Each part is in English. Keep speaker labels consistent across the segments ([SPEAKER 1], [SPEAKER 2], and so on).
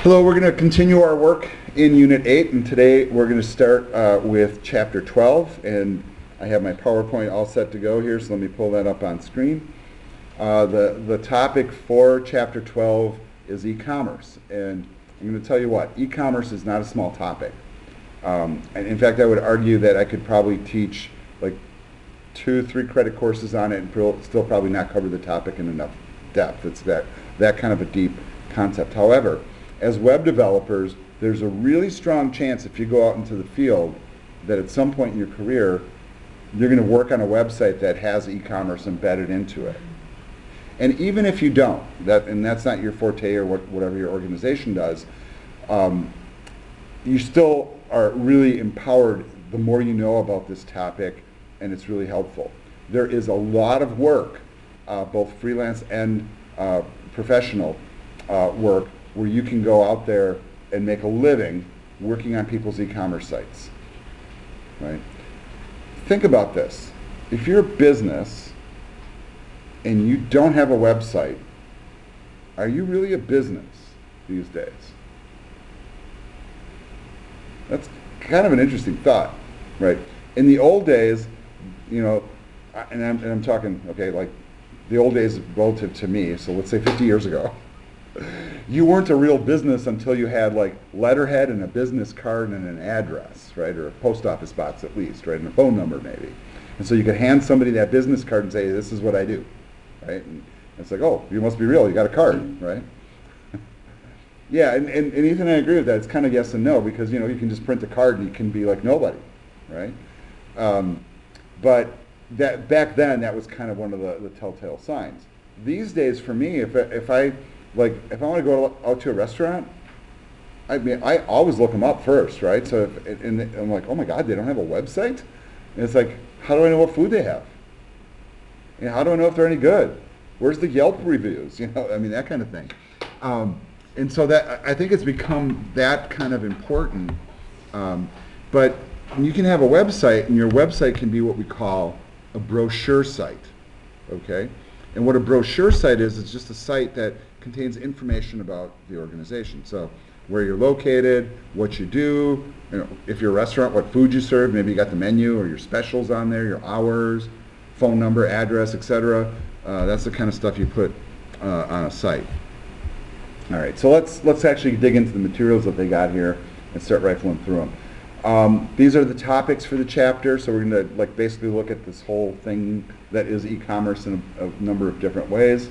[SPEAKER 1] Hello, we're going to continue our work in Unit 8, and today we're going to start with Chapter 12, and I have my PowerPoint all set to go here, so let me pull that up on screen. The topic for Chapter 12 is e-commerce, and I'm going to tell you what, e-commerce is not a small topic. And in fact, I would argue that I could probably teach like 2-3 credit courses on it and still probably not cover the topic in enough depth. It's that kind of a deep concept. However, as web developers, there's a really strong chance if you go out into the field that at some point in your career, you're going to work on a website that has e-commerce embedded into it. And even if you don't, and that's not your forte or whatever your organization does, you still are really empowered the more you know about this topic, and it's really helpful. There is a lot of work, both freelance and professional work, where you can go out there and make a living working on people's e-commerce sites, right? Think about this. If you're a business and you don't have a website, are you really a business these days? That's kind of an interesting thought, right? In the old days, you know, and I'm talking, okay, like the old days relative to me, so let's say 50 years ago, you weren't a real business until you had like letterhead and a business card and an address, right? Or a post office box at least, right? And a phone number maybe. And so you could hand somebody that business card and say, this is what I do, right? And it's like, oh, you must be real, you got a card, right? Yeah, and Ethan and I agree with that. It's kind of yes and no, because you know you can just print a card and you can be like nobody, right? But that back then that was kind of one of the telltale signs. These days for me, if I want to go out to a restaurant, I mean, I always look them up first, right? So and I'm like, oh my God, they don't have a website? And it's like, how do I know what food they have? You know, how do I know if they're any good? Where's the Yelp reviews? You know, I mean, that kind of thing. And so that I think it's become that kind of important. But you can have a website, and your website can be what we call a brochure site, okay? And what a brochure site is, it's just a site that contains information about the organization. So where you're located, what you do, you know, if you're a restaurant, what food you serve, maybe you got the menu or your specials on there, your hours, phone number, address, etc. That's the kind of stuff you put on a site. All right, so let's actually dig into the materials that they got here and start rifling through them. These are the topics for the chapter, so we're going to basically look at this whole thing that is e-commerce in a number of different ways.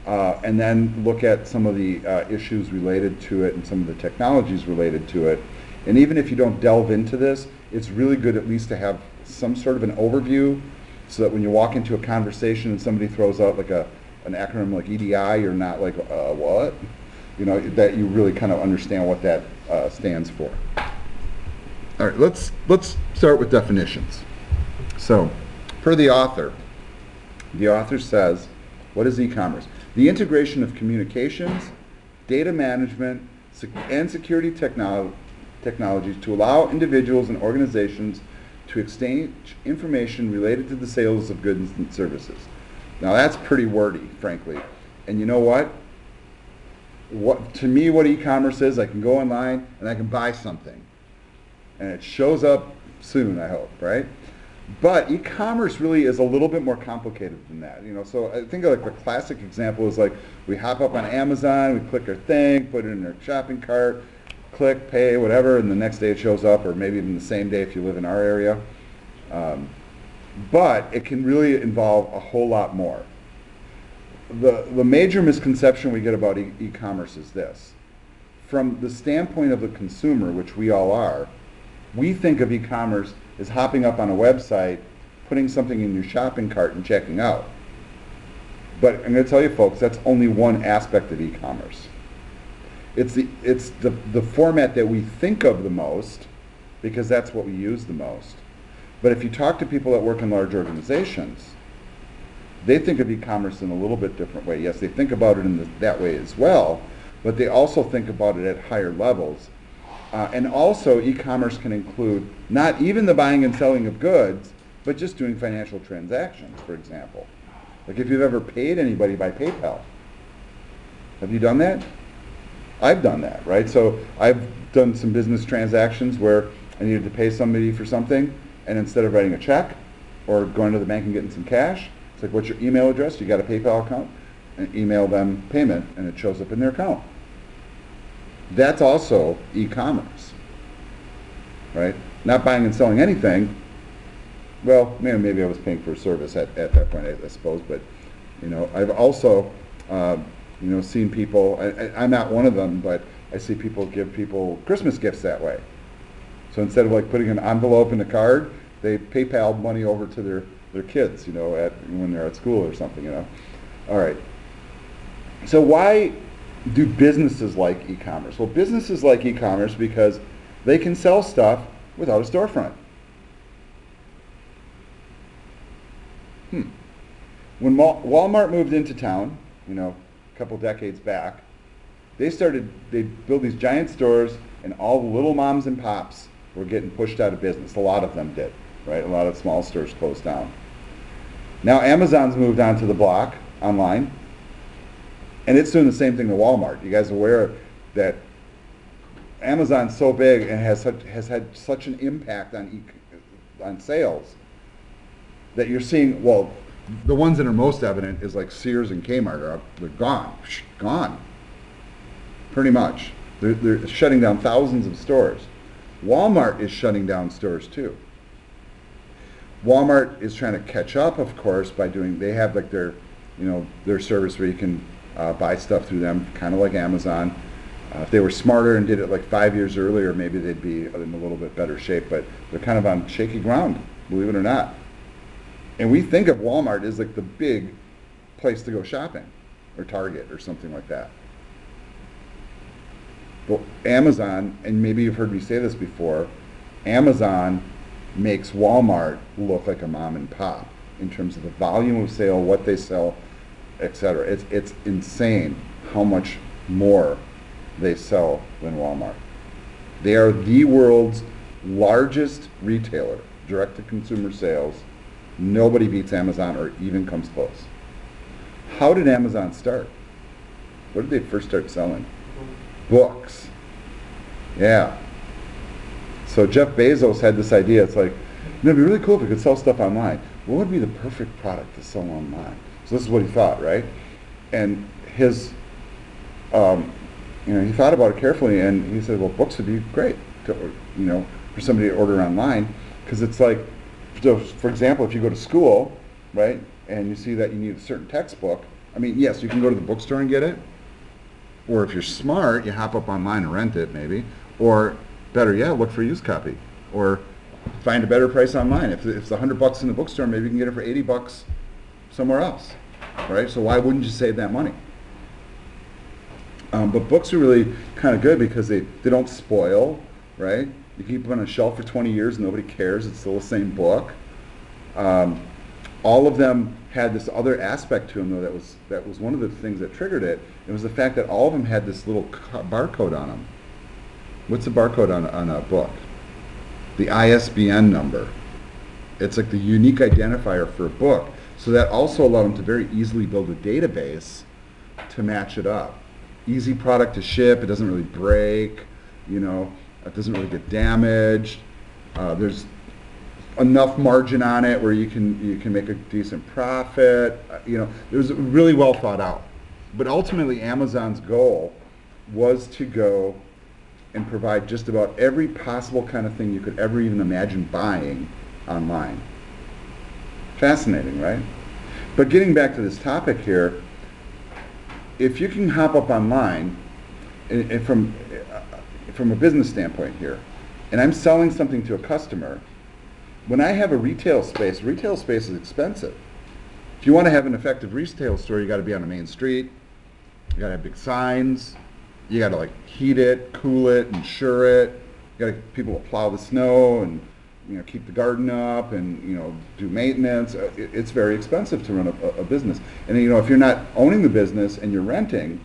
[SPEAKER 1] And then look at some of the issues related to it and some of the technologies related to it. And even if you don't delve into this, it's really good at least to have some sort of an overview so that when you walk into a conversation and somebody throws out like an acronym like EDI, you're not like, what? You know, that you really kind of understand what that stands for. All right, let's start with definitions. So, per the author says, what is e-commerce? The integration of communications, data management, and security technologies to allow individuals and organizations to exchange information related to the sales of goods and services. Now that's pretty wordy, frankly. And you know what? To me, what e-commerce is, I can go online and I can buy something. And it shows up soon, I hope, right? But e-commerce really is a little bit more complicated than that. You know, so I think like the classic example is like we hop up on Amazon, we click our thing, put it in our shopping cart, click, pay, whatever, and the next day it shows up, or maybe even the same day if you live in our area. But it can really involve a whole lot more. The major misconception we get about e-commerce is this. From the standpoint of the consumer, which we all are, we think of e-commerce as hopping up on a website, putting something in your shopping cart and checking out. But I'm going to tell you folks, that's only one aspect of e-commerce. It's the format that we think of the most because that's what we use the most. But if you talk to people that work in large organizations, they think of e-commerce in a little bit different way. Yes, they think about it in that way as well, but they also think about it at higher levels. And also, e-commerce can include not even the buying and selling of goods, but just doing financial transactions, for example. Like if you've ever paid anybody by PayPal. Have you done that? I've done that, right? So I've done some business transactions where I needed to pay somebody for something, and instead of writing a check or going to the bank and getting some cash, it's like, what's your email address? You got a PayPal account? And email them payment, and it shows up in their account. That's also e-commerce, right? Not buying and selling anything. Well, maybe I was paying for a service at that point, I suppose, but I've also seen people, I'm not one of them, but I see people give people Christmas gifts that way. So instead of like putting an envelope in a card, they PayPal money over to their kids, when they're at school or something, All right. So why do businesses like e-commerce? Well, businesses like e-commerce because they can sell stuff without a storefront. When Walmart moved into town, a couple decades back, they built these giant stores, and all the little moms and pops were getting pushed out of business. A lot of them did, right? A lot of small stores closed down. Now Amazon's moved onto the block online, and it's doing the same thing to Walmart. You guys aware that Amazon's so big and has had such an impact on sales that you're seeing, well, the ones that are most evident is like Sears and Kmart they're gone, pretty much. They're shutting down thousands of stores. Walmart is shutting down stores too. Walmart is trying to catch up, of course, they have like their service where you can buy stuff through them, kind of like Amazon. If they were smarter and did it like 5 years earlier, maybe they'd be in a little bit better shape, but they're kind of on shaky ground, believe it or not. And we think of Walmart as like the big place to go shopping, or Target, or something like that. But Amazon, and maybe you've heard me say this before, Amazon makes Walmart look like a mom and pop in terms of the volume of sale, what they sell, etc. It's insane how much more they sell than Walmart. They are the world's largest retailer, direct-to-consumer sales. Nobody beats Amazon or even comes close. How did Amazon start? What did they first start selling? Books. Yeah. So Jeff Bezos had this idea. It's like, it'd be really cool if we could sell stuff online. What would be the perfect product to sell online? So this is what he thought, right? And his, he thought about it carefully, and he said, well, books would be great, for somebody to order online, because it's like, so for example, if you go to school, right, and you see that you need a certain textbook, yes, you can go to the bookstore and get it, or if you're smart, you hop up online and rent it, maybe, or better yet, look for a used copy, or find a better price online. If it's $100 in the bookstore, maybe you can get it for $80 somewhere else, right? So why wouldn't you save that money? But books are really kind of good because they don't spoil, right? You keep them on a shelf for 20 years, nobody cares, it's still the same book. All of them had this other aspect to them, though, that was one of the things that triggered it. It was the fact that all of them had this little barcode on them. What's the barcode on a book? The ISBN number. It's like the unique identifier for a book. So that also allowed them to very easily build a database to match it up. Easy product to ship, it doesn't really break, it doesn't really get damaged. There's enough margin on it where you can make a decent profit. It was really well thought out. But ultimately, Amazon's goal was to go and provide just about every possible kind of thing you could ever even imagine buying online. Fascinating, right? But getting back to this topic here, if you can hop up online, and from a business standpoint here, and I'm selling something to a customer, when I have a retail space is expensive. If you want to have an effective retail store, you got to be on a main street, you got to have big signs, you got to heat it, cool it, insure it, you got to people plow the snow and keep the garden up and do maintenance. It's very expensive to run a business. And if you're not owning the business and you're renting,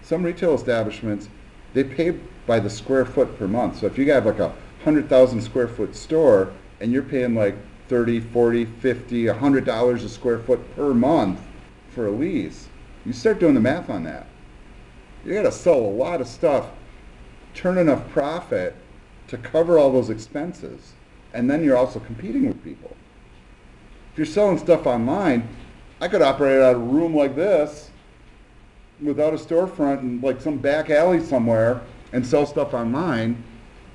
[SPEAKER 1] some retail establishments, they pay by the square foot per month. So if you have a 100,000 square foot store and you're paying $30, $40, $50, $100 a square foot per month for a lease, you start doing the math on that. You got to sell a lot of stuff, turn enough profit to cover all those expenses, and then you're also competing with people. If you're selling stuff online, I could operate out of a room like this without a storefront in like some back alley somewhere and sell stuff online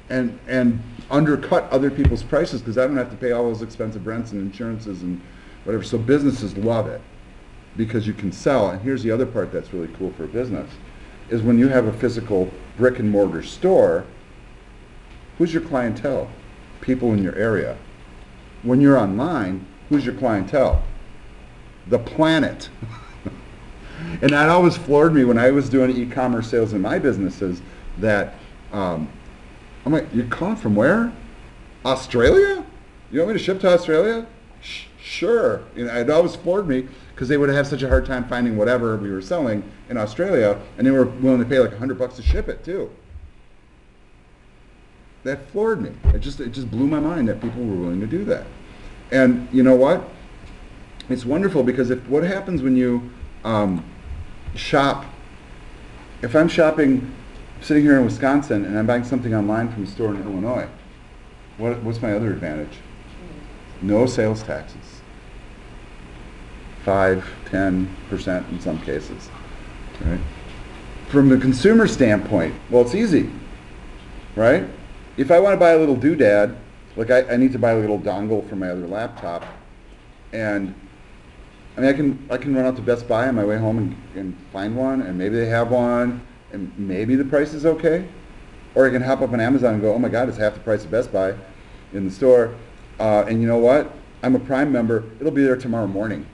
[SPEAKER 1] and undercut other people's prices because I don't have to pay all those expensive rents and insurances and whatever. So businesses love it because you can sell. And here's the other part that's really cool for a business is when you have a physical brick and mortar store, who's your clientele? People in your area. When you're online, who's your clientele? The planet. And that always floored me when I was doing e-commerce sales in my businesses that I'm like, you're calling from where? Australia? You want me to ship to Australia? Sure. It always floored me because they would have such a hard time finding whatever we were selling in Australia, and they were willing to pay like $100 to ship it too. That floored me. It just blew my mind that people were willing to do that. And you know what? It's wonderful because what happens when you shop, if I'm shopping, sitting here in Wisconsin and I'm buying something online from a store in Illinois, what's my other advantage? No sales taxes. 5-10% in some cases. Right? From the consumer standpoint, well, it's easy, right? If I want to buy a little doodad, like I need to buy a little dongle for my other laptop, and I mean, I can run out to Best Buy on my way home and find one, and maybe they have one, and maybe the price is okay. Or I can hop up on Amazon and go, oh my God, it's half the price of Best Buy in the store. And you know what? I'm a Prime member. It'll be there tomorrow morning.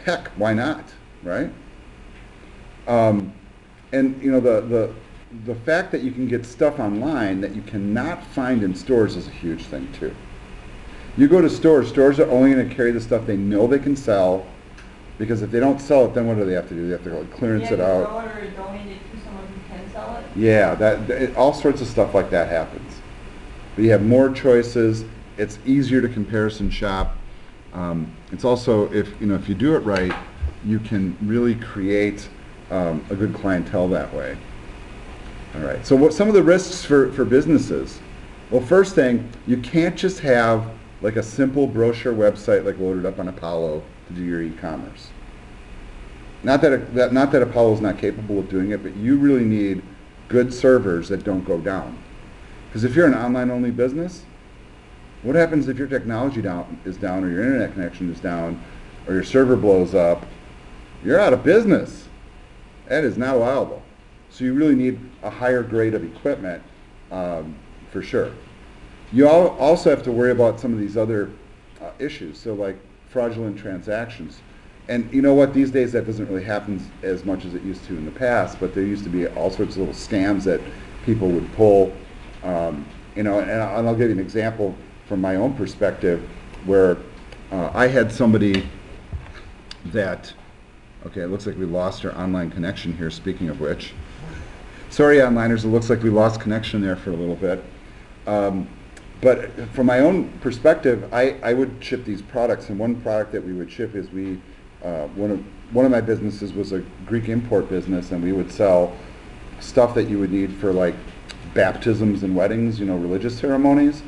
[SPEAKER 1] Heck, why not, right? And you know, the fact that you can get stuff online that you cannot find in stores is a huge thing too. You go to stores are only going to carry the stuff they know they can sell, because if they don't sell it, then what do they have to do? They have to like clearance it out.
[SPEAKER 2] Or donate it to someone who can sell it?
[SPEAKER 1] Yeah, all sorts of stuff like that happens. But you have more choices. It's easier to comparison shop. It's also, if you do it right, you can really create a good clientele that way. All right. So what some of the risks for businesses? Well, first thing, you can't just have like a simple brochure website like loaded up on Apollo to do your e-commerce. Not that Apollo is not capable of doing it, but you really need good servers that don't go down. Because if you're an online-only business, what happens if your technology is down, or your internet connection is down, or your server blows up? You're out of business. That is not allowable. So you really need a higher grade of equipment for sure. You also have to worry about some of these other issues, so like fraudulent transactions. And you know what, these days that doesn't really happen as much as it used to in the past, but there used to be all sorts of little scams that people would pull. And I'll give you an example from my own perspective where I had somebody that, okay, it looks like we lost our online connection here, speaking of which. Sorry, onliners, it looks like we lost connection there for a little bit. But from my own perspective, I would ship these products, and one product that we would ship is one of my businesses was a Greek import business, and we would sell stuff that you would need for like baptisms and weddings, religious ceremonies.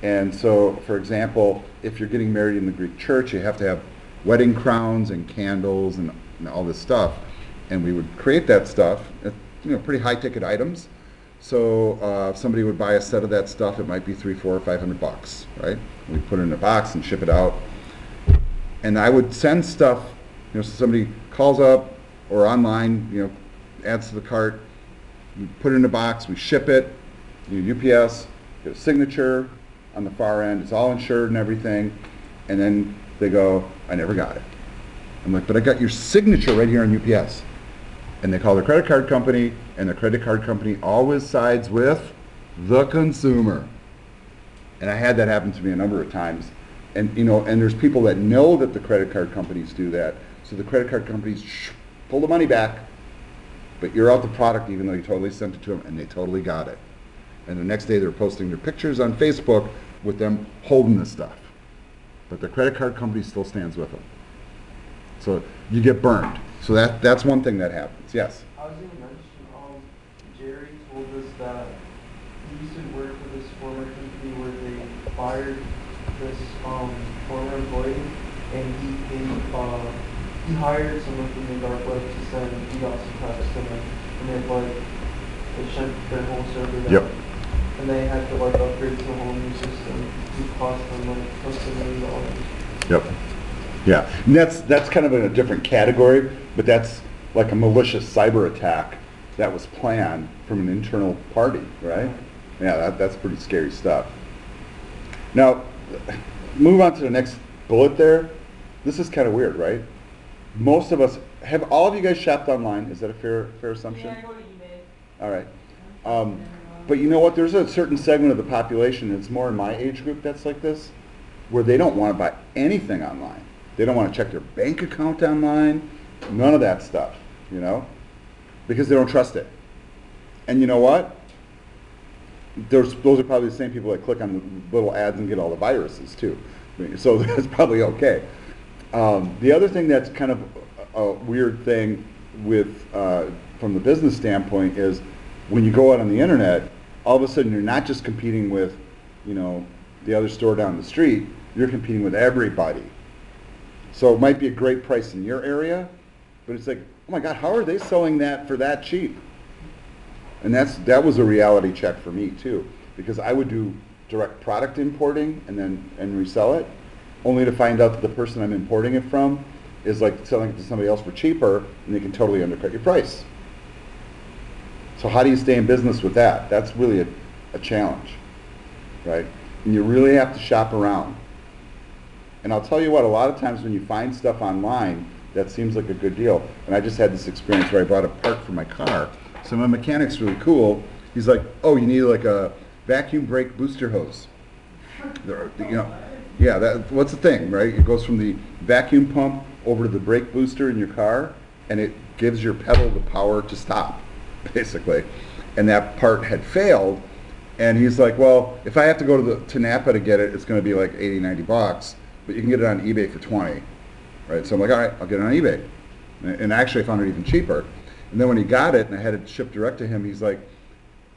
[SPEAKER 1] And so, for example, if you're getting married in the Greek church, you have to have wedding crowns and candles and all this stuff. And we would create that stuff, pretty high-ticket items. So if somebody would buy a set of that stuff, it might be $300, $400, or $500, right? We put it in a box and ship it out. And I would send stuff, so somebody calls up or online, adds to the cart, we put it in a box, we ship it, UPS, get a signature on the far end, it's all insured and everything, and then they go, I never got it. I'm like, but I got your signature right here on UPS. And they call their credit card company, and the credit card company always sides with the consumer. And I had that happen to me a number of times. And and there's people that know that the credit card companies do that, so the credit card companies pull the money back, but you're out the product even though you totally sent it to them, and they totally got it. And the next day they're posting their pictures on Facebook with them holding the stuff. But the credit card company still stands with them. So you get burned. So that's one thing that happens. Yes?
[SPEAKER 3] I was going to mention told us that he used to work for this former company where they fired this former employee, and he hired someone from the dark web to send DDoS attacks to them, and they shut their whole server down.
[SPEAKER 1] Yep.
[SPEAKER 3] And they had to upgrade to a whole new system. It cost them close to $1 million.
[SPEAKER 1] Yep. Yeah, and that's kind of in a different category, but that's like a malicious cyber attack that was planned from an internal party, right? Yeah, that's pretty scary stuff. Now, move on to the next bullet there. This is kind of weird, right? Most of us, have all of you guys shopped online? Is that a fair assumption?
[SPEAKER 2] Yeah, I go to eBay.
[SPEAKER 1] All right. But you know what? There's a certain segment of the population, it's more in my age group that's like this, where they don't want to buy anything online. They don't want to check their bank account online, none of that stuff, you know, because they don't trust it. And you know what? Those are probably the same people that click on the little ads and get all the viruses too. So that's probably okay. The other thing that's kind of a weird thing with, from the business standpoint is when you go out on the internet, all of a sudden you're not just competing with, you know, the other store down the street, you're competing with everybody. So it might be a great price in your area, but it's like, oh my God, how are they selling that for that cheap? And that was a reality check for me too, because I would do direct product importing and resell it, only to find out that the person I'm importing it from is like selling it to somebody else for cheaper, and they can totally undercut your price. So how do you stay in business with that? That's really a challenge, right? And you really have to shop around. And I'll tell you what, a lot of times when you find stuff online that seems like a good deal, and I just had this experience where I bought a part for my car. So my mechanic's really cool. He's like, oh, you need like a vacuum brake booster hose. You know, yeah, what's the thing, right? It goes from the vacuum pump over to the brake booster in your car, and it gives your pedal the power to stop, basically. And that part had failed, and he's like, well, if I have to go to Napa to get it, it's going to be like 80, 90 bucks, but you can get it on eBay for 20, right? So I'm like, all right, I'll get it on eBay. And actually I found it even cheaper. And then when he got it and I had it shipped direct to him, he's like,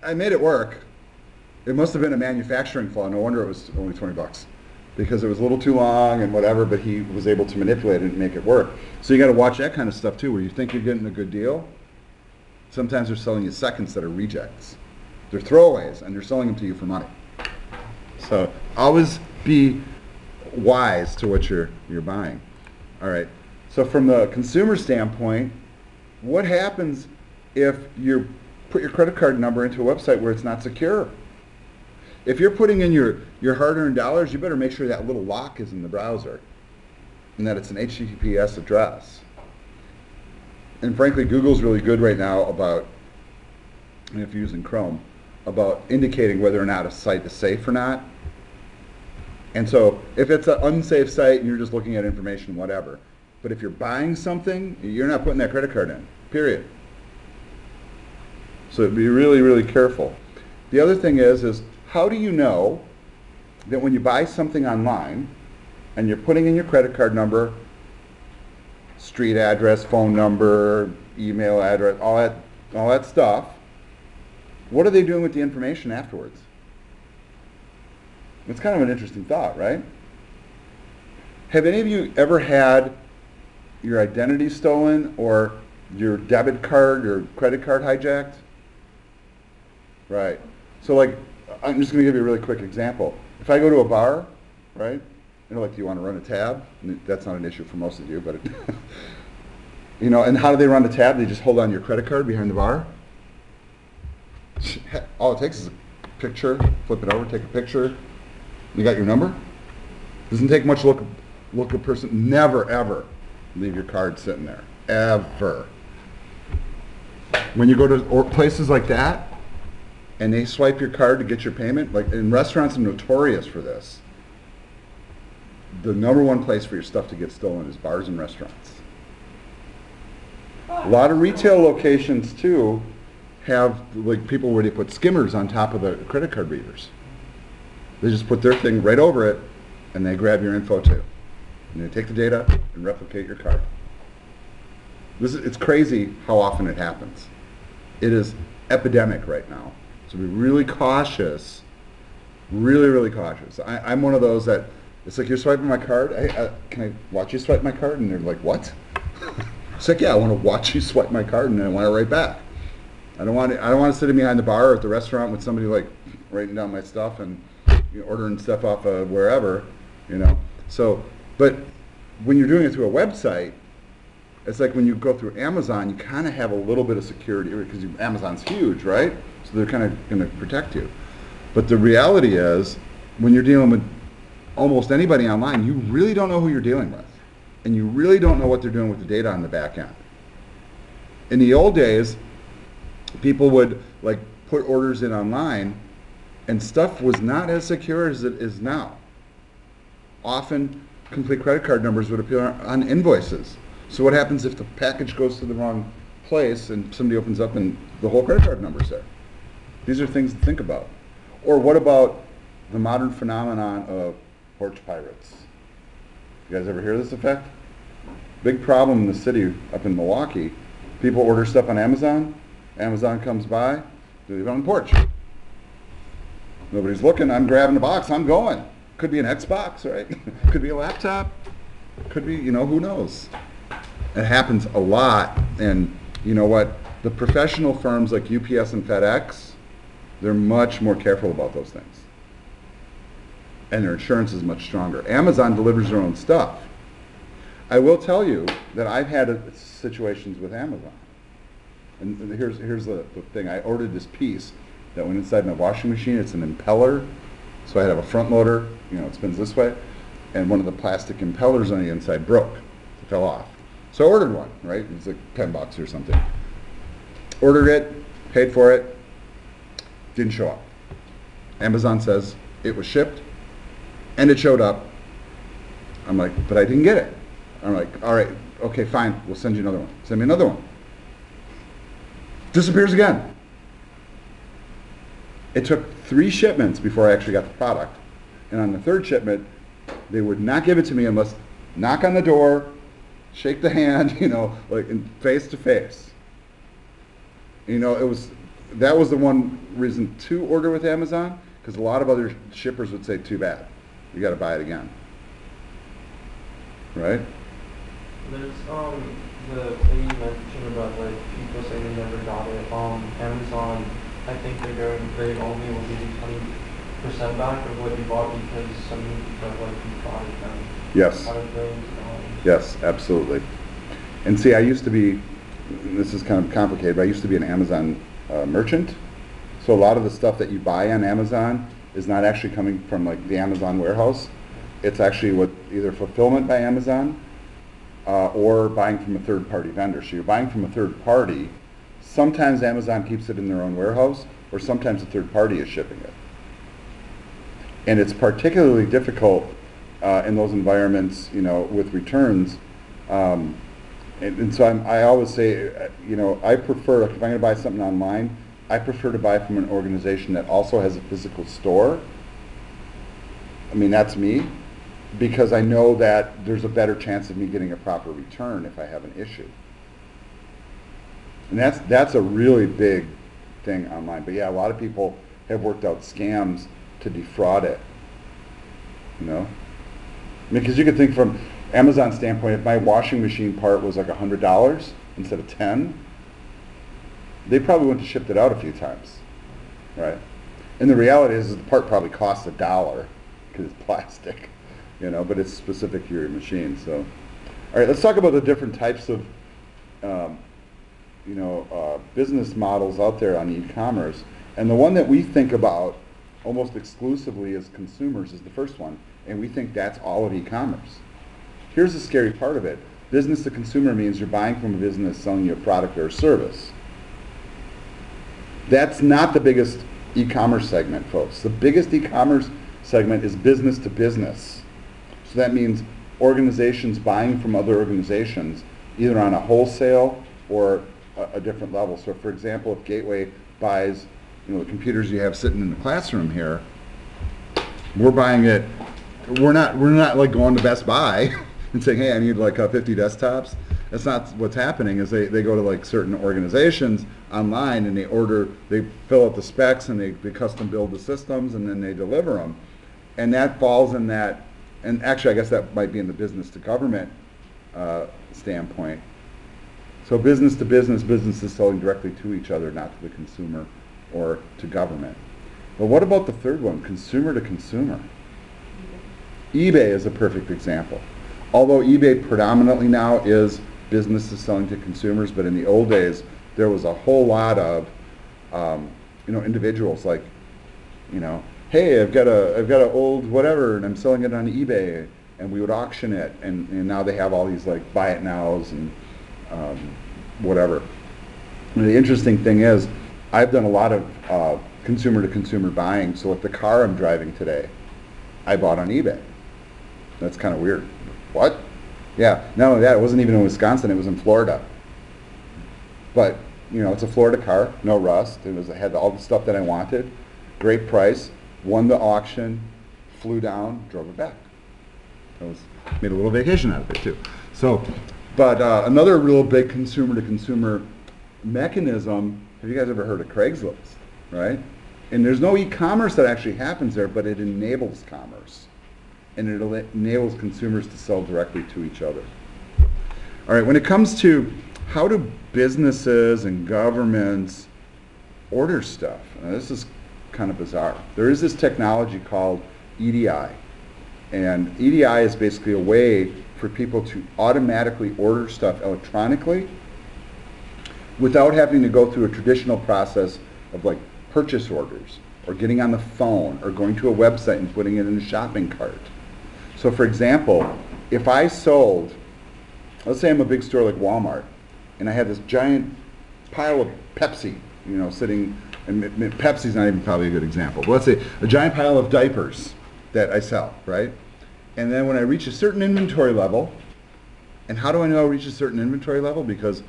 [SPEAKER 1] I made it work. It must have been a manufacturing flaw. No wonder it was only 20 bucks. Because it was a little too long and whatever, but he was able to manipulate it and make it work. So you got to watch that kind of stuff too, where you think you're getting a good deal. Sometimes they're selling you seconds that are rejects. They're throwaways, and they're selling them to you for money. So always be wise to what you're buying. All right. So from the consumer standpoint, what happens if you put your credit card number into a website where it's not secure? If you're putting in your hard-earned dollars, you better make sure that little lock is in the browser and that it's an HTTPS address. And frankly, Google's really good right now about, and if you're using Chrome, about indicating whether or not a site is safe or not. And so if it's an unsafe site and you're just looking at information, whatever. But if you're buying something, you're not putting that credit card in, period. So be really, really careful. The other thing is how do you know that when you buy something online and you're putting in your credit card number, street address, phone number, email address, all that stuff, what are they doing with the information afterwards? It's kind of an interesting thought, right? Have any of you ever had your identity stolen or your debit card or credit card hijacked? Right. So like, I'm just going to give you a really quick example. If I go to a bar, right, you know, like, do you want to run a tab? That's not an issue for most of you, but, you know, and how do they run the tab? They just hold on your credit card behind the bar. All it takes is a picture, flip it over, take a picture. You got your number? Doesn't take much look a person. Never, ever leave your card sitting there. Ever. When you go to places like that, and they swipe your card to get your payment, like in restaurants are notorious for this. The number one place for your stuff to get stolen is bars and restaurants. A lot of retail locations too have like people where they put skimmers on top of the credit card readers. They just put their thing right over it and they grab your info too. And they take the data and replicate your card. It's crazy how often it happens. It is epidemic right now. So be really cautious, really, really cautious. I'm one of those that, it's like, you're swiping my card, can I watch you swipe my card? And they're like, what? It's like, yeah, I want to watch you swipe my card and then I want it right back. I don't want to sit behind the bar or at the restaurant with somebody like writing down my stuff and ordering stuff off of wherever, So, but when you're doing it through a website, it's like when you go through Amazon, you kind of have a little bit of security because Amazon's huge, right? So they're kind of going to protect you. But the reality is, when you're dealing with almost anybody online, you really don't know who you're dealing with. And you really don't know what they're doing with the data on the back end. In the old days, people would like put orders in online and stuff was not as secure as it is now. Often, complete credit card numbers would appear on invoices. So what happens if the package goes to the wrong place and somebody opens up and the whole credit card number's there? These are things to think about. Or what about the modern phenomenon of porch pirates? You guys ever hear of this effect? Big problem in the city up in Milwaukee. People order stuff on Amazon. Amazon comes by, they leave it on the porch. Nobody's looking, I'm grabbing the box, I'm going. Could be an Xbox, right? Could be a laptop. Could be, who knows? It happens a lot, and you know what? The professional firms like UPS and FedEx, they're much more careful about those things. And their insurance is much stronger. Amazon delivers their own stuff. I will tell you that I've had situations with Amazon. And here's the thing. I ordered this piece that went inside my washing machine. It's an impeller. So I have a front motor, it spins this way. And one of the plastic impellers on the inside broke. It fell off. So I ordered one, right? It was like $10 or something. Ordered it, paid for it, didn't show up. Amazon says it was shipped, and it showed up. I'm like, but I didn't get it. I'm like, all right, okay, fine, we'll send you another one. Send me another one. Disappears again. It took 3 shipments before I actually got the product. And on the 3rd shipment, they would not give it to me unless knock on the door, shake the hand, like face to face. That was the one reason to order with Amazon, because a lot of other shippers would say, too bad, you got to buy it again. Right?
[SPEAKER 3] There's the thing you mentioned about like people saying they never got it. Amazon, I think they only will give you 20% back of what you bought because some of like you bought it then.
[SPEAKER 1] Yes.
[SPEAKER 3] Out of those,
[SPEAKER 1] Yes, absolutely. And see, I used to be, this is kind of complicated, but I used to be an Amazon merchant. So a lot of the stuff that you buy on Amazon is not actually coming from like the Amazon warehouse. It's actually either fulfillment by Amazon or buying from a third-party vendor. So you're buying from a third party. Sometimes Amazon keeps it in their own warehouse, or sometimes a third party is shipping it. And it's particularly difficult in those environments, with returns. And so I always say, I prefer, if I'm going to buy something online, I prefer to buy from an organization that also has a physical store. I mean, that's me, because I know that there's a better chance of me getting a proper return if I have an issue. And that's a really big thing online. But yeah, a lot of people have worked out scams to defraud it. Because you could think from Amazon's standpoint, if my washing machine part was like $100 instead of $10, they probably wouldn't have shipped it out a few times, right? And the reality is the part probably costs $1 because it's plastic, but it's specific to your machine. So, all right, let's talk about the different types of, business models out there on e-commerce. And the one that we think about almost exclusively as consumers is the first one, and we think that's all of e-commerce. Here's the scary part of it. Business to consumer means you're buying from a business selling you a product or a service. That's not the biggest e-commerce segment, folks. The biggest e-commerce segment is business to business. So that means organizations buying from other organizations, either on a wholesale or a different level. So for example, if Gateway buys the computers you have sitting in the classroom here, we're buying it. We're not like going to Best Buy and saying, hey, I need like 50 desktops. That's not what's happening. Is they go to like certain organizations online and they fill out the specs and they custom build the systems and then they deliver them. And that falls in that, and actually I guess that might be in the business to government standpoint. So business to business, businesses selling directly to each other, not to the consumer or to government. But what about the third one, consumer to consumer? eBay is a perfect example. Although eBay predominantly now is businesses selling to consumers, but in the old days there was a whole lot of individuals like, hey, I've got an old whatever and I'm selling it on eBay, and we would auction it, and now they have all these like buy it nows and whatever. And the interesting thing is, I've done a lot of consumer to consumer buying. So like the car I'm driving today, I bought on eBay. That's kind of weird. What? Yeah, not only that, it wasn't even in Wisconsin, it was in Florida. But, it's a Florida car, no rust. It had all the stuff that I wanted. Great price. Won the auction, flew down, drove it back. Made a little vacation out of it too. So, but another real big consumer to consumer mechanism, have you guys ever heard of Craigslist, right? And there's no e-commerce that actually happens there, but it enables commerce. And it enables consumers to sell directly to each other. All right, when it comes to how do businesses and governments order stuff, now this is kind of bizarre. There is this technology called EDI. And EDI is basically a way for people to automatically order stuff electronically without having to go through a traditional process of like purchase orders or getting on the phone or going to a website and putting it in a shopping cart. So for example, if I sold, let's say I'm a big store like Walmart, and I had this giant pile of Pepsi, sitting, and Pepsi's not even probably a good example, but let's say a giant pile of diapers that I sell, right? And then when I reach a certain inventory level, and how do I know I reach a certain inventory level? Because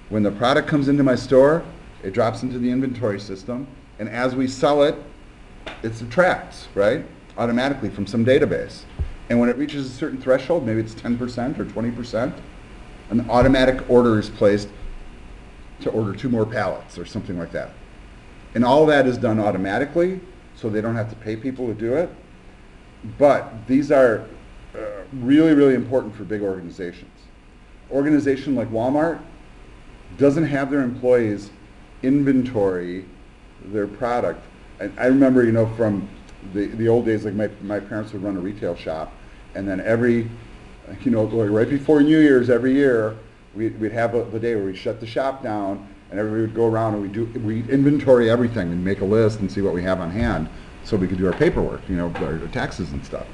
[SPEAKER 1] when the product comes into my store, it drops into the inventory system, and as we sell it, it subtracts, right? Automatically from some database. And when it reaches a certain threshold, maybe it's 10% or 20%, an automatic order is placed to order 2 more pallets or something like that. And all that is done automatically, so they don't have to pay people to do it. But these are really, really important for big organizations. Organization like Walmart doesn't have their employees inventory their product. And I remember, from the old days, like my parents would run a retail shop, and then every, like right before New Year's every year, we'd have the day where we shut the shop down, and everybody would go around and we inventory everything and make a list and see what we have on hand, so we could do our paperwork, our taxes and stuff.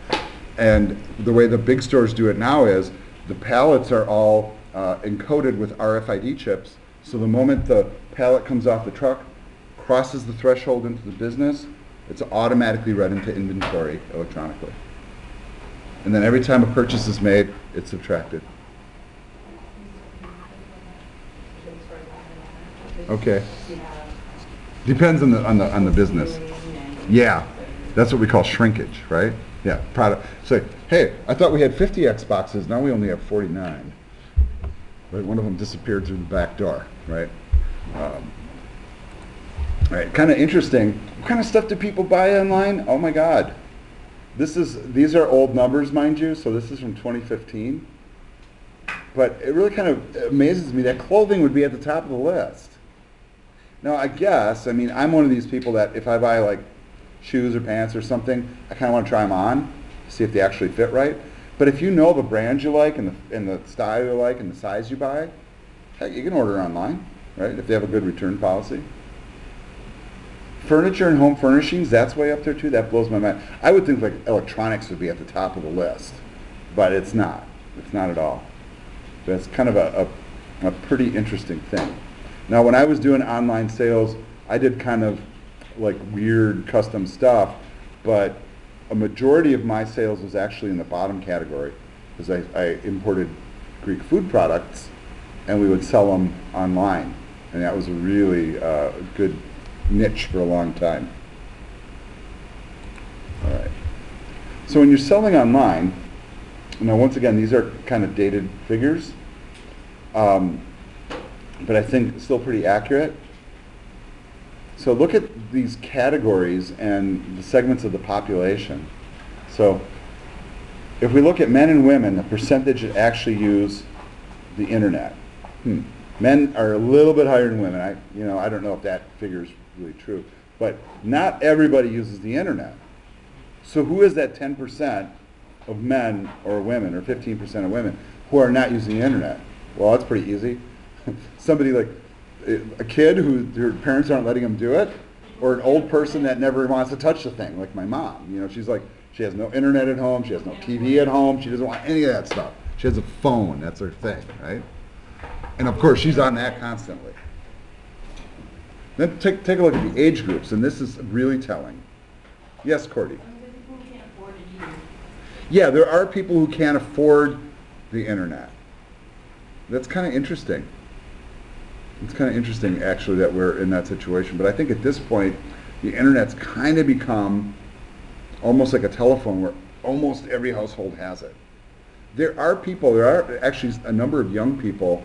[SPEAKER 1] And the way the big stores do it now is the pallets are all encoded with RFID chips, so the moment the pallet comes off the truck, crosses the threshold into the business, it's automatically read into inventory electronically. And then every time a purchase is made, it's subtracted. Okay. Depends on the business. Yeah, that's what we call shrinkage, right? Yeah, product. So, hey, I thought we had 50 Xboxes. Now we only have 49. Right, one of them disappeared through the back door, right? Right, kind of interesting. What kind of stuff do people buy online? Oh my God. These are old numbers, mind you, so this is from 2015. But it really kind of amazes me that clothing would be at the top of the list. Now, I'm one of these people that if I buy like shoes or pants or something, I kind of want to try them on, see if they actually fit right. But if you know the brand you like and the style you like and the size you buy, heck, you can order online, right? If they have a good return policy. Furniture and home furnishings, that's way up there too. That blows my mind. I would think like electronics would be at the top of the list, but it's not. It's not at all. That's kind of a pretty interesting thing. Now, when I was doing online sales, I did kind of like weird custom stuff, but a majority of my sales was actually in the bottom category, because I imported Greek food products, and we would sell them online, and that was a really good niche for a long time. All right. So when you're selling online, now once again, these are kind of dated figures, but I think still pretty accurate. So look at these categories and the segments of the population. So if we look at men and women, the percentage that actually use the internet. Men are a little bit higher than women. I don't know if that figure is really true, but not everybody uses the internet. So who is that 10% of men or women, or 15% of women, who are not using the internet? Well, that's pretty easy. Somebody like a kid who their parents aren't letting them do it, or an old person that never wants to touch the thing, like my mom. She's like, she has no internet at home, she has no TV at home, she doesn't want any of that stuff. She has a phone, that's her thing, right? And of course, she's on that constantly. Then take a look at the age groups, and this is really telling. Yes, Cordy?
[SPEAKER 2] People who can't afford it either.
[SPEAKER 1] Yeah, there are people who can't afford the internet. That's kind of interesting. It's kind of interesting, actually, that we're in that situation. But I think at this point, the internet's kind of become almost like a telephone where almost every household has it. There are actually a number of young people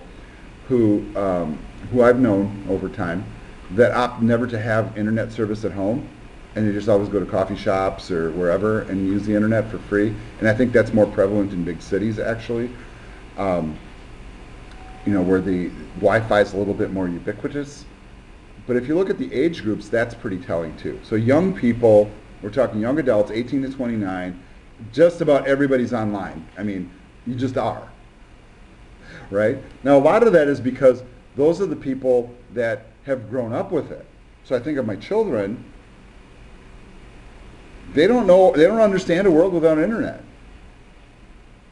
[SPEAKER 1] who I've known over time that opt never to have internet service at home, and they just always go to coffee shops or wherever and use the internet for free. And I think that's more prevalent in big cities, actually, where the Wi-Fi is a little bit more ubiquitous. But if you look at the age groups, that's pretty telling too. So young people, we're talking young adults, 18 to 29, just about everybody's online. I mean, you just are, right? Now, a lot of that is because those are the people that have grown up with it. So I think of my children, they don't understand a world without internet.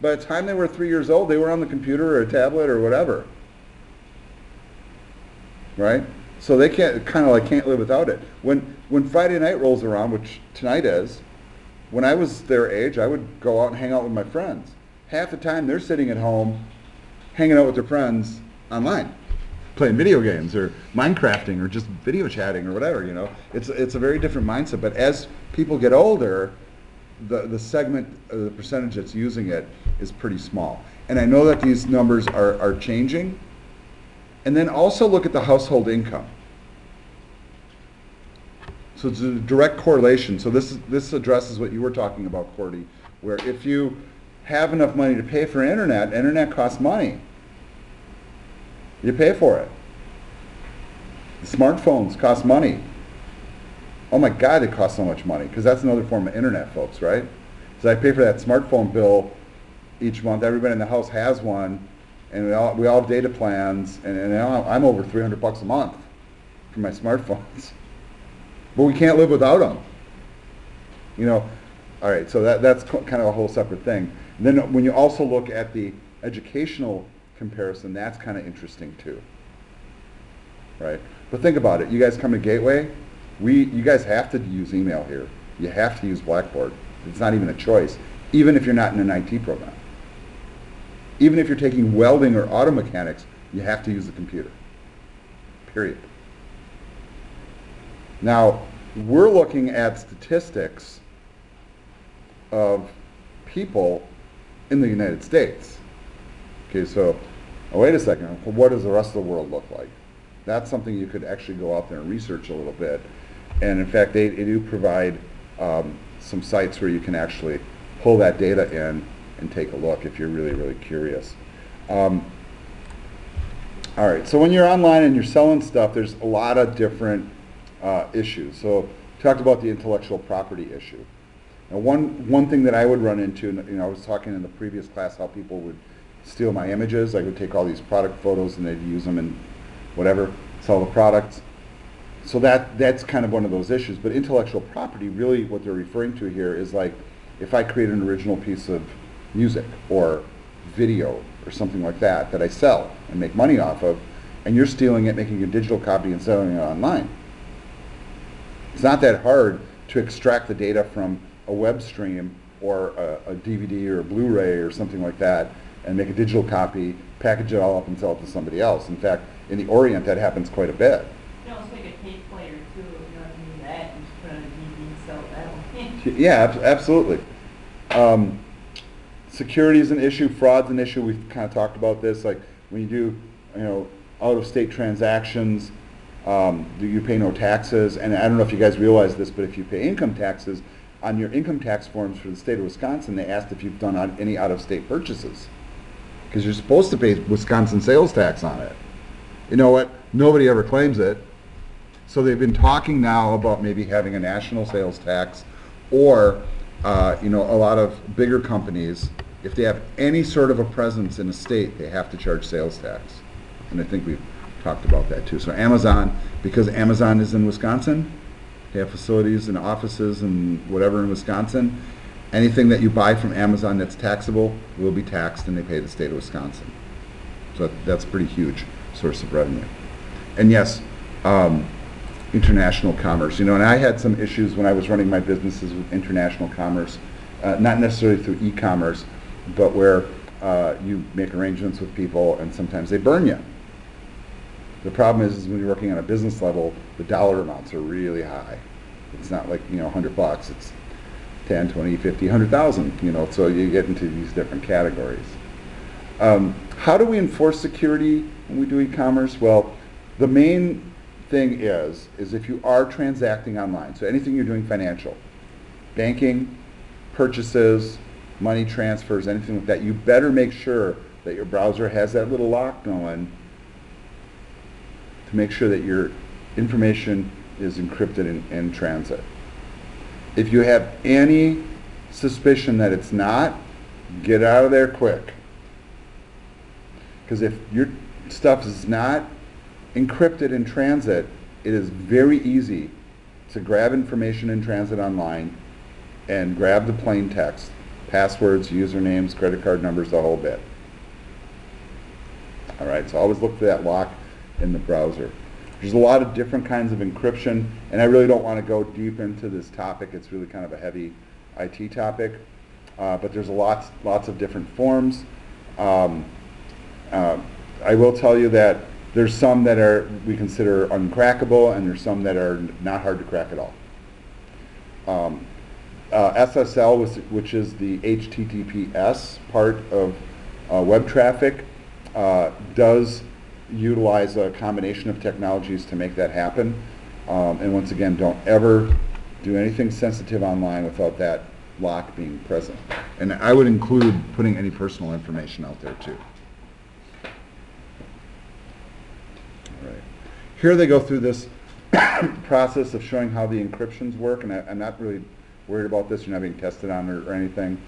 [SPEAKER 1] By the time they were 3 years old, they were on the computer or a tablet or whatever, right? So they can't live without it. When Friday night rolls around, which tonight is, when I was their age, I would go out and hang out with my friends. Half the time they're sitting at home, hanging out with their friends online, playing video games or Minecrafting or just video chatting or whatever. It's a very different mindset. But as people get older, the segment, the percentage that's using it is pretty small. And I know that these numbers are changing. And then also look at the household income. So it's a direct correlation. So this addresses what you were talking about, Cordy, where if you have enough money to pay for internet costs money. You pay for it. The smartphones cost money. Oh my God, they cost so much money, because that's another form of internet, folks, right? So I pay for that smartphone bill each month. Everybody in the house has one, and we all have data plans, and I'm over $300 a month for my smartphones. But we can't live without them. All right, so that's kind of a whole separate thing. And then when you also look at the educational comparison, that's kind of interesting too, right? But think about it. You guys come to Gateway, you guys have to use email here. You have to use Blackboard. It's not even a choice, even if you're not in an IT program. Even if you're taking welding or auto mechanics, you have to use the computer, period. Now, we're looking at statistics of people in the United States. Okay, so wait a second, what does the rest of the world look like? That's something you could actually go out there and research a little bit. And in fact, they do provide some sites where you can actually pull that data in and take a look if you're really, really curious. All right, so when you're online and you're selling stuff, there's a lot of different issues. So talked about the intellectual property issue. Now, one thing that I would run into, I was talking in the previous class how people would steal my images. I would take all these product photos and they'd use them and whatever, sell the products. So that's kind of one of those issues. But intellectual property, really what they're referring to here is like if I create an original piece of music or video or something like that I sell and make money off of, and you're stealing it, making a digital copy and selling it online. It's not that hard to extract the data from a web stream or a DVD or a Blu-ray or something like that and make a digital copy, package it all up and sell it to somebody else. In fact, in the Orient that happens quite a bit.
[SPEAKER 2] It's like a tape player too, that, and just put on a DVD and sell it that way.
[SPEAKER 1] Yeah, absolutely. Security is an issue, fraud's an issue. We've kind of talked about this. Like when you do, out-of-state transactions, you pay no taxes. And I don't know if you guys realize this, but if you pay income taxes, on your income tax forms for the state of Wisconsin, they asked if you've done any out-of-state purchases. Because you're supposed to pay Wisconsin sales tax on it. You know what? Nobody ever claims it. So they've been talking now about maybe having a national sales tax, or a lot of bigger companies, if they have any sort of a presence in a state, they have to charge sales tax. And I think we've talked about that too. So Amazon, because Amazon is in Wisconsin, they have facilities and offices and whatever in Wisconsin, anything that you buy from Amazon that's taxable will be taxed, and they pay the state of Wisconsin. So that's a pretty huge source of revenue. And yes, international commerce. And I had some issues when I was running my businesses with international commerce, not necessarily through e-commerce, but where you make arrangements with people and sometimes they burn you. The problem is when you're working on a business level, the dollar amounts are really high. It's not like, $100, it's 10, 20, 50, 100,000, so you get into these different categories. How do we enforce security when we do e-commerce? Well, the main thing is if you are transacting online, so anything you're doing financial, banking, purchases, money transfers, anything like that, you better make sure that your browser has that little lock going to make sure that your information is encrypted in transit. If you have any suspicion that it's not, get out of there quick. Because if your stuff is not encrypted in transit, it is very easy to grab information in transit online and grab the plain text, passwords, usernames, credit card numbers, the whole bit. All right, so always look for that lock in the browser. There's a lot of different kinds of encryption, and I really don't want to go deep into this topic. It's really kind of a heavy IT topic, but there's lots of different forms. I will tell you that there's some that we consider uncrackable, and there's some that are not hard to crack at all. SSL, which is the HTTPS part of web traffic, does utilize a combination of technologies to make that happen. And once again, don't ever do anything sensitive online without that lock being present. And I would include putting any personal information out there too. All right. Here they go through this process of showing how the encryptions work, and I'm not really worried about this. You're not being tested on or anything.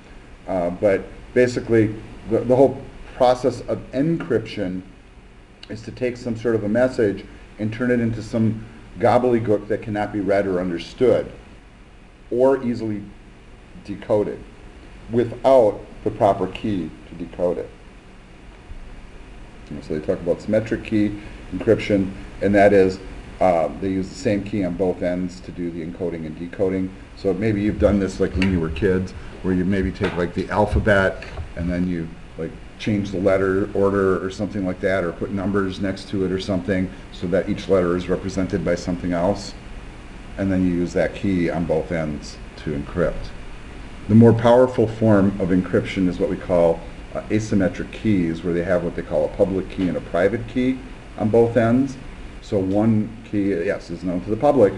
[SPEAKER 1] But basically, the whole process of encryption is to take some sort of a message and turn it into some gobbledygook that cannot be read or understood or easily decoded without the proper key to decode it. And so they talk about symmetric key encryption, and that is they use the same key on both ends to do the encoding and decoding. So maybe you've done this like when you were kids, where you maybe take like the alphabet and then you like change the letter order or something like that, or put numbers next to it or something so that each letter is represented by something else, and then you use that key on both ends to encrypt. The more powerful form of encryption is what we call asymmetric keys, where they have what they call a public key and a private key on both ends. So one key, yes, is known to the public,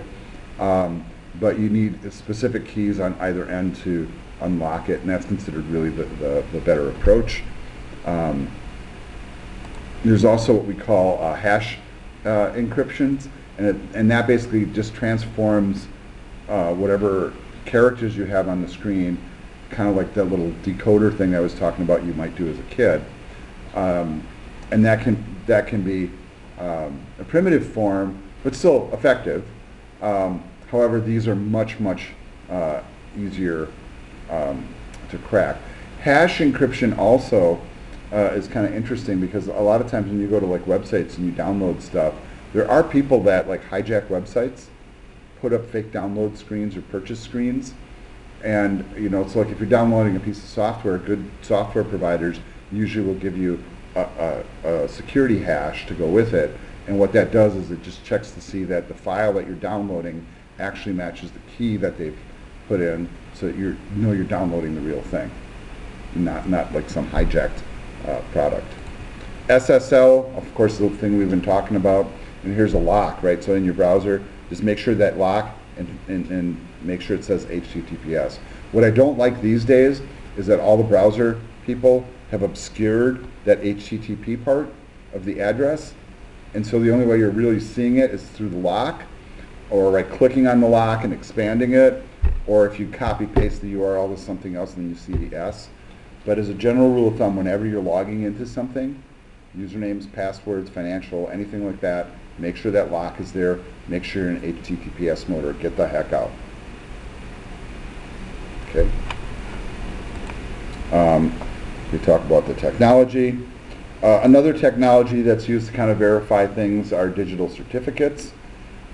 [SPEAKER 1] but you need specific keys on either end to unlock it, and that's considered really the better approach. There's also what we call hash encryptions, and that basically just transforms whatever characters you have on the screen, kind of like that little decoder thing I was talking about you might do as a kid. And that can be a primitive form, but still effective. However, these are much easier to crack. Hash encryption also is kind of interesting, because a lot of times when you go to like websites and you download stuff, there are people that like hijack websites, put up fake download screens or purchase screens, and it's like if you're downloading a piece of software, good software providers usually will give you a security hash to go with it, and what that does is it just checks to see that the file that you're downloading actually matches the key that they've put in, so that you're downloading the real thing, not like some hijacked product. SSL, of course, the thing we've been talking about, and here's a lock, right? So in your browser, just make sure that lock and make sure it says HTTPS. What I don't like these days is that all the browser people have obscured that HTTP part of the address, and so the only way you're really seeing it is through the lock, or by clicking on the lock and expanding it, or if you copy paste the URL to something else and then you see the S. But as a general rule of thumb, whenever you're logging into something, usernames, passwords, financial, anything like that, make sure that lock is there, make sure you're in HTTPS mode, or get the heck out. Okay. We talk about the technology. Another technology that's used to kind of verify things are digital certificates.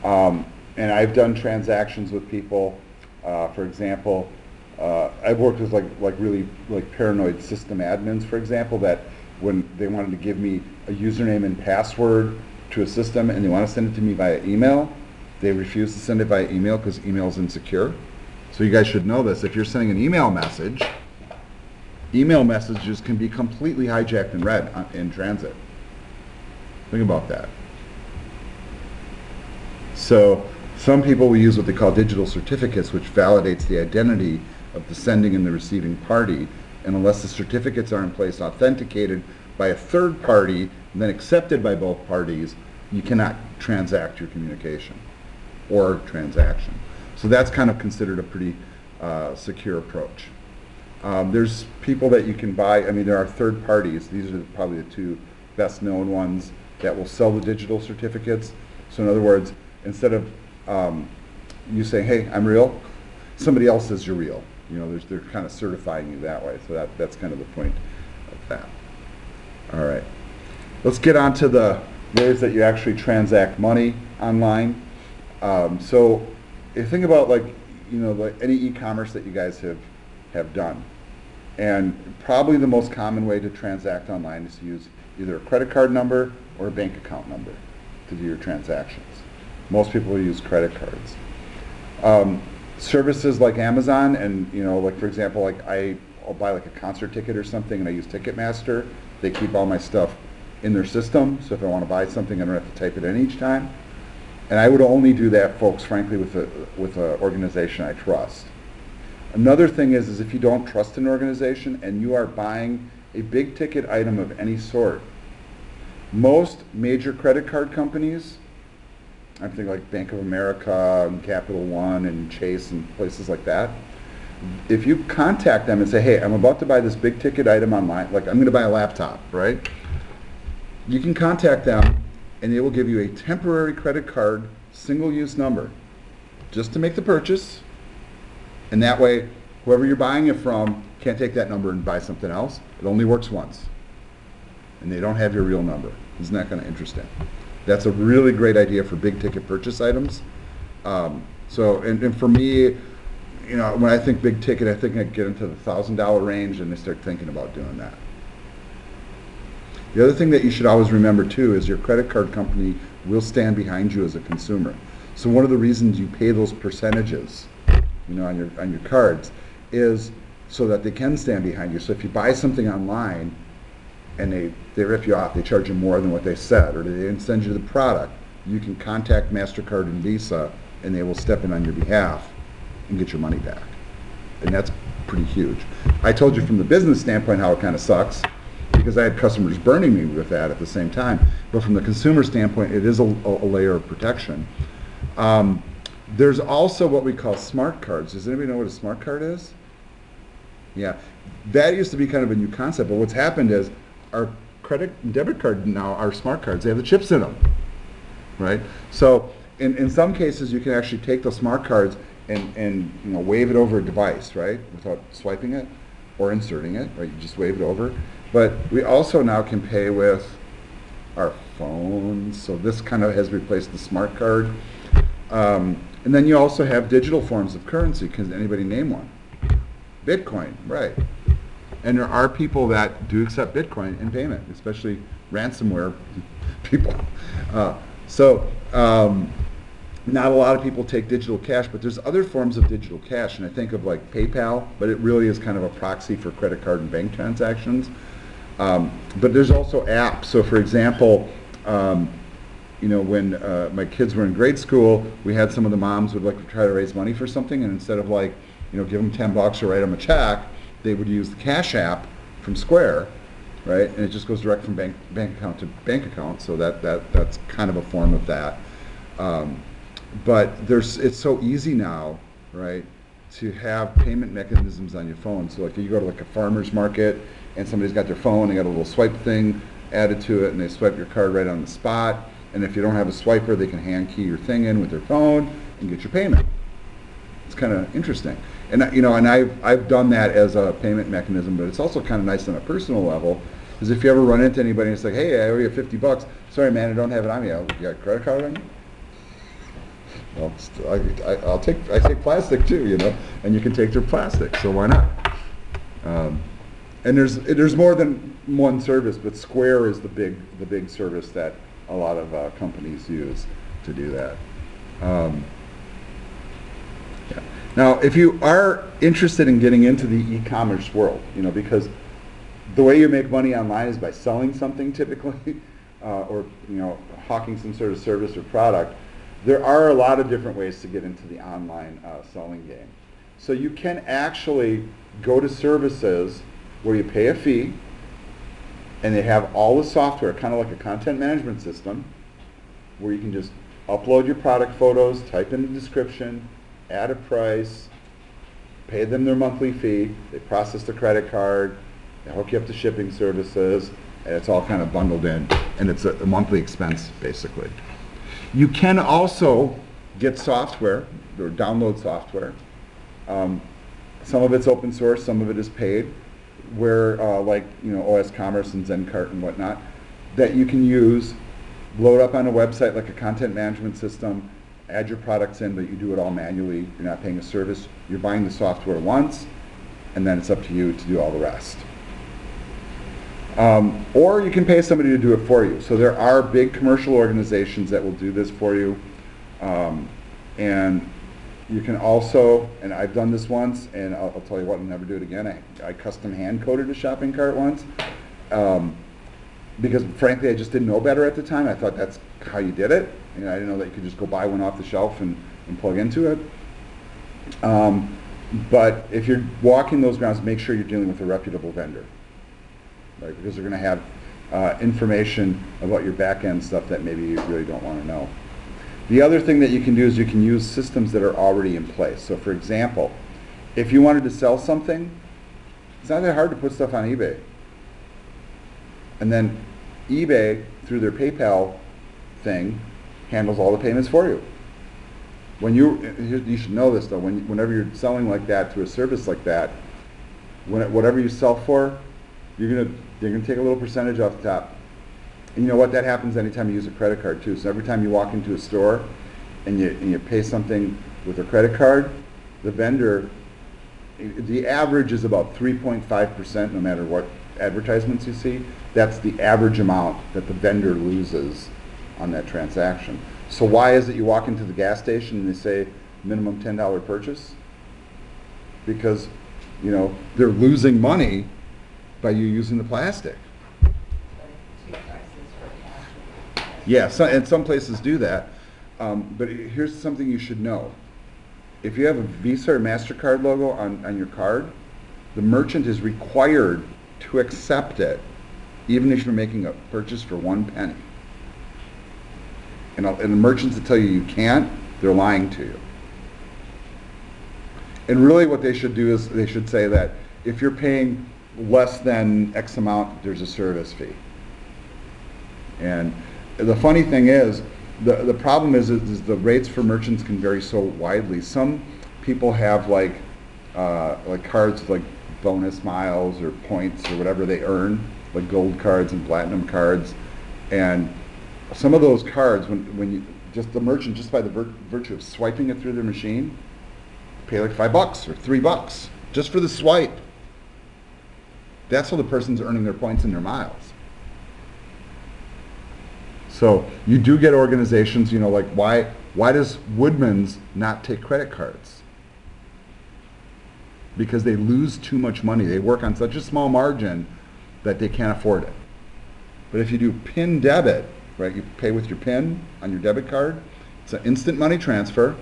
[SPEAKER 1] And I've done transactions with people. For example, I've worked with really paranoid system admins, for example, that when they wanted to give me a username and password to a system and they want to send it to me via email, they refuse to send it via email because email is insecure. So you guys should know this. If you're sending an email message, email messages can be completely hijacked and read in transit. Think about that. So some people will use what they call digital certificates, which validates the identity of the sending and the receiving party. And unless the certificates are in place, authenticated by a third party, and then accepted by both parties, you cannot transact your communication or transaction. So that's kind of considered a pretty secure approach. There's people that you can buy. I mean, there are third parties. These are probably the two best known ones that will sell the digital certificates. So in other words, instead of you saying, hey, I'm real, somebody else says you're real. You know, they're kind of certifying you that way. So that's kind of the point of that. All right. Let's get on to the ways that you actually transact money online. So you think about like any e-commerce that you guys have done. And probably the most common way to transact online is to use either a credit card number or a bank account number to do your transactions. Most people will use credit cards. Services like Amazon and, like for example, like I'll buy like a concert ticket or something and I use Ticketmaster. They keep all my stuff in their system, so if I want to buy something, I don't have to type it in each time. And I would only do that, folks, frankly, with an organization I trust. Another thing is if you don't trust an organization and you are buying a big ticket item of any sort, most major credit card companies, I'm thinking like Bank of America and Capital One and Chase and places like that, if you contact them and say, hey, I'm about to buy this big ticket item online, like I'm going to buy a laptop, right? You can contact them and they will give you a temporary credit card single-use number just to make the purchase. And that way, whoever you're buying it from can't take that number and buy something else. It only works once. And they don't have your real number. Isn't that kind of interesting? That's a really great idea for big ticket purchase items. And for me, when I think big ticket, I think I get into the $1,000 range and I start thinking about doing that. The other thing that you should always remember too is your credit card company will stand behind you as a consumer. So one of the reasons you pay those percentages, on your cards, is so that they can stand behind you. So if you buy something online and they rip you off, they charge you more than what they said, or they didn't send you the product, you can contact MasterCard and Visa and they will step in on your behalf and get your money back. And that's pretty huge. I told you from the business standpoint how it kind of sucks, because I had customers burning me with that at the same time. But from the consumer standpoint, it is a layer of protection. There's also what we call smart cards. Does anybody know what a smart card is? Yeah, that used to be kind of a new concept, but what's happened is our credit and debit card now are smart cards. They have the chips in them, right? So in some cases, you can actually take those smart cards and wave it over a device, right, without swiping it or inserting it, right? You just wave it over. But we also now can pay with our phones, so this kind of has replaced the smart card. And then you also have digital forms of currency. Can anybody name one? Bitcoin, right. And there are people that do accept Bitcoin in payment, especially ransomware people. Not a lot of people take digital cash, but there's other forms of digital cash, and I think of like PayPal, but it really is kind of a proxy for credit card and bank transactions. But there's also apps. So for example, you know, when my kids were in grade school, we had some of the moms would like to try to raise money for something, and instead of like, you know, give them $10 or write them a check, they would use the Cash App from Square, right? And it just goes direct from bank account to bank account. So that's kind of a form of that. But it's so easy now, right, to have payment mechanisms on your phone. So like you go to like a farmer's market and somebody's got their phone, they got a little swipe thing added to it, and they swipe your card right on the spot. And if you don't have a swiper, they can hand key your thing in with their phone and get your payment. It's kind of interesting. And you know, and I've done that as a payment mechanism, but it's also kind of nice on a personal level, because if you ever run into anybody and it's like, hey, I owe you $50. Sorry, man, I don't have it on me. You got a credit card on you? Well, I take plastic too, you know, and you can take their plastic, so why not? And there's more than one service, but Square is the big service that a lot of companies use to do that. Yeah. Now, if you are interested in getting into the e-commerce world, you know, because the way you make money online is by selling something typically, or you know, hawking some sort of service or product. There are a lot of different ways to get into the online selling game. So you can actually go to services where you pay a fee, and they have all the software, kind of like a content management system, where you can just upload your product photos, type in the description, add a price, pay them their monthly fee, they process the credit card, they hook you up to shipping services, and it's all kind of bundled in, and it's a monthly expense, basically. You can also get software, or download software. Some of it's open source, some of it is paid, where like, you know, OS Commerce and ZenCart and whatnot, that you can use, load up on a website like a content management system, add your products in, but you do it all manually. You're not paying a service. You're buying the software once, and then it's up to you to do all the rest. Or you can pay somebody to do it for you. So there are big commercial organizations that will do this for you. And you can also, and I've done this once, and I'll tell you what, I'll never do it again. I custom hand-coded a shopping cart once. Because frankly, I just didn't know better at the time. I thought that's how you did it. And I didn't know that you could just go buy one off the shelf and plug into it. But if you're walking those grounds, make sure you're dealing with a reputable vendor. Right, because they're going to have information about your back-end stuff that maybe you really don't want to know. The other thing that you can do is you can use systems that are already in place. So for example, if you wanted to sell something, it's not that hard to put stuff on eBay. And then eBay, through their PayPal thing, handles all the payments for you. When you should know this though, whenever you're selling like that through a service like that, whatever you sell for, they're gonna take a little percentage off the top. And you know what? That happens anytime you use a credit card too. So every time you walk into a store and you pay something with a credit card, the vendor, the average is about 3.5% no matter what advertisements you see. That's the average amount that the vendor loses on that transaction. So why is it you walk into the gas station and they say minimum $10 purchase? Because, you know, they're losing money by you using the plastic. Yeah, and some places do that. But here's something you should know. If you have a Visa or MasterCard logo on your card, the merchant is required to accept it, even if you're making a purchase for 1 penny. And the merchants that tell you you can't, they're lying to you. And really what they should do is they should say that if you're paying less than X amount, there's a service fee. And the funny thing is, the problem is the rates for merchants can vary so widely. Some people have like cards with like bonus miles or points or whatever they earn, like gold cards and platinum cards. And some of those cards, when you just the merchant, just by the virtue of swiping it through their machine, pay like $5 or $3 just for the swipe. That's how the person's earning their points and their miles. So you do get organizations, you know, like why does Woodman's not take credit cards? Because they lose too much money. They work on such a small margin that they can't afford it. But if you do PIN debit, right, you pay with your PIN on your debit card, it's an instant money transfer,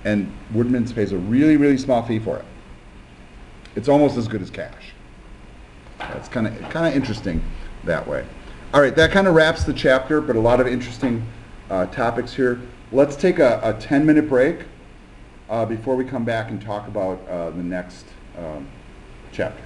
[SPEAKER 1] and Woodman's pays a really, really small fee for it. It's almost as good as cash. It's kind of interesting that way. All right, that kind of wraps the chapter, but a lot of interesting topics here. Let's take a 10-minute break before we come back and talk about the next chapter.